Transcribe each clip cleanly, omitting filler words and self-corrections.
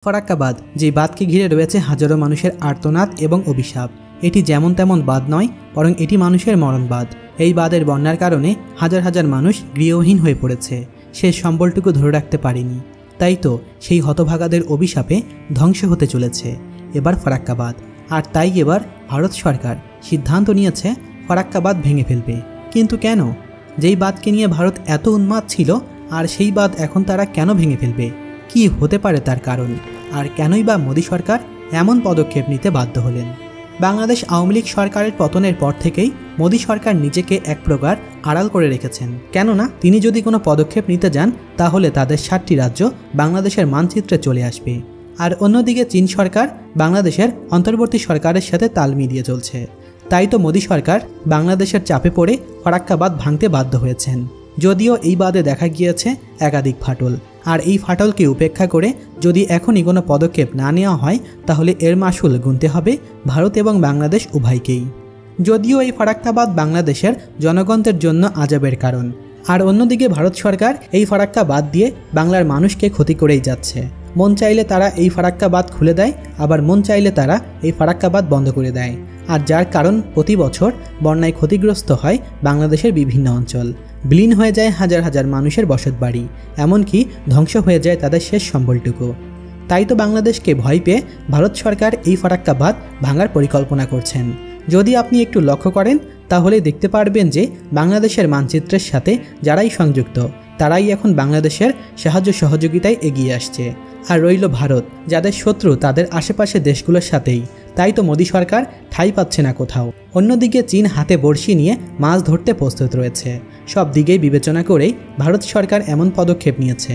ফরাক্কা বাঁধ, যে বাঁধকে ঘিরে রয়েছে হাজারো মানুষের আর্তনাদ এবং অভিশাপ। এটি যেমন তেমন বাঁধ নয়, বরং এটি মানুষের মরণ বাঁধ। এই বাঁধের বন্যার কারণে হাজার হাজার মানুষ গৃহহীন হয়ে পড়েছে, শেষ সম্বলটুকু ধরে রাখতে পারেনি। তাই তো সেই হতভাগাদের অভিশাপে ধ্বংস হতে চলেছে এবার ফরাক্কা বাঁধ। আর তাই এবার ভারত সরকার সিদ্ধান্ত নিয়েছে ফরাক্কা বাঁধ ভেঙে ফেলবে। কিন্তু কেন? যেই বাঁধকে নিয়ে ভারত এত উন্মাদ ছিল, আর সেই বাঁধ এখন তারা কেন ভেঙে ফেলবে? কি হতে পারে তার কারণ? আর কেনই বা মোদী সরকার এমন পদক্ষেপ নিতে বাধ্য হলেন? বাংলাদেশ আওয়ামী লীগ সরকারের পতনের পর থেকেই মোদী সরকার নিজেকে এক প্রকার আড়াল করে রেখেছেন। কেননা তিনি যদি কোনো পদক্ষেপ নিতে যান, তাহলে তাদের 7টি রাজ্য বাংলাদেশের মানচিত্রে চলে আসবে। আর অন্যদিকে চীন সরকার বাংলাদেশের অন্তর্বর্তী সরকারের সাথে তাল মিলিয়ে চলছে। তাই তো মোদী সরকার বাংলাদেশের চাপে পড়ে ফরাক্কা বাঁধ ভাঙতে বাধ্য হয়েছেন। যদিও এই বাঁধে দেখা গিয়েছে একাধিক ফাটল, আর এই ফাটলকে উপেক্ষা করে যদি এখনই কোনো পদক্ষেপ না নেওয়া হয়, তাহলে এর মাসুল গুনতে হবে ভারত এবং বাংলাদেশ উভয়কেই। যদিও এই ফরাক্কা বাঁধ বাংলাদেশের জনগণের জন্য আযাবের কারণ, আর অন্যদিকে ভারত সরকার এই ফরাক্কা বাঁধ দিয়ে বাংলার মানুষকে ক্ষতি করেই যাচ্ছে। মন চাইলে তারা এই ফরাক্কা বাঁধ খুলে দেয়, আবার মন চাইলে তারা এই ফরাক্কা বাঁধ বন্ধ করে দেয়। আর যার কারণ প্রতি বছর বন্যায় ক্ষতিগ্রস্ত হয় বাংলাদেশের বিভিন্ন অঞ্চল, বিলীন হয়ে যায় হাজার হাজার মানুষের বসতবাড়ি, এমনকি ধ্বংস হয়ে যায় তাদের শেষ সম্বলটুকু। তাই তো বাংলাদেশকে ভয় পেয়ে ভারত সরকার এই ফরাক্কা বাঁধ ভাঙার পরিকল্পনা করছেন। যদি আপনি একটু লক্ষ্য করেন, তাহলে দেখতে পারবেন যে বাংলাদেশের মানচিত্রের সাথে যারাই সংযুক্ত, তারাই এখন বাংলাদেশের সাহায্য সহযোগিতায় এগিয়ে আসছে। আর রইল ভারত, যাদের শত্রু তাদের আশেপাশে দেশগুলোর সাথেই। তাই তো মোদী সরকার ঠাঁই পাচ্ছে না কোথাও। অন্যদিকে চীন হাতে বড়শি নিয়ে মাছ ধরতে প্রস্তুত রয়েছে। সব দিকেই বিবেচনা করেই ভারত সরকার এমন পদক্ষেপ নিয়েছে।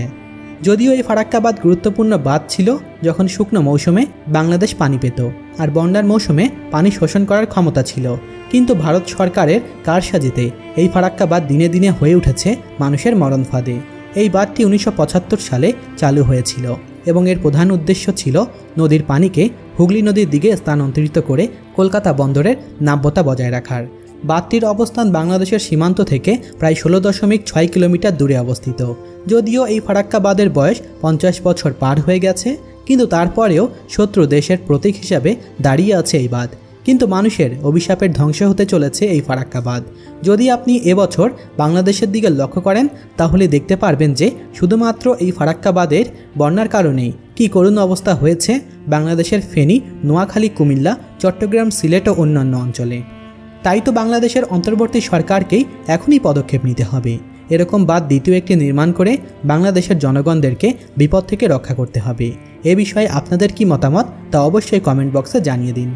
যদিও এই ফরাক্কা বাঁধ গুরুত্বপূর্ণ বাঁধ ছিল যখন শুকনো মৌসুমে বাংলাদেশ পানি পেত, আর বন্যার মৌসুমে পানি শোষণ করার ক্ষমতা ছিল। কিন্তু ভারত সরকারের কারসাজিতে এই ফরাক্কা বাঁধ দিনে দিনে হয়ে উঠেছে মানুষের মরণ ফাঁদে। এই বাঁধটি 1975 সালে চালু হয়েছিল এবং এর প্রধান উদ্দেশ্য ছিল নদীর পানিকে হুগলি নদীর দিকে স্থানান্তরিত করে কলকাতা বন্দরের নাব্যতা বজায় রাখার। বাঁধটির অবস্থান বাংলাদেশের সীমান্ত থেকে প্রায় 16.6 কিলোমিটার দূরে অবস্থিত। যদিও এই ফরাক্কা বাঁধের বয়স 50 বছর পার হয়ে গেছে, কিন্তু তারপরেও শত্রু দেশের প্রতীক হিসাবে দাঁড়িয়ে আছে এই বাঁধ। কিন্তু মানুষের অভিশাপের ধ্বংস হতে চলেছে এই ফরাক্কা বাঁধ। যদি আপনি এবছর বাংলাদেশের দিকে লক্ষ্য করেন, তাহলে দেখতে পারবেন যে শুধুমাত্র এই ফরাক্কা বাঁধের বন্যার কারণেই কী করুণ অবস্থা হয়েছে বাংলাদেশের ফেনী, নোয়াখালী, কুমিল্লা, চট্টগ্রাম, সিলেট ও অন্যান্য অঞ্চলে। তাই তো বাংলাদেশের অন্তর্বর্তী সরকারকেই এখনই পদক্ষেপ নিতে হবে। এরকম বাঁধ দ্বিতীয় একটি নির্মাণ করে বাংলাদেশের জনগণদেরকে বিপদ থেকে রক্ষা করতে হবে। এ বিষয়ে আপনাদের কি মতামত, তা অবশ্যই কমেন্ট বক্সে জানিয়ে দিন।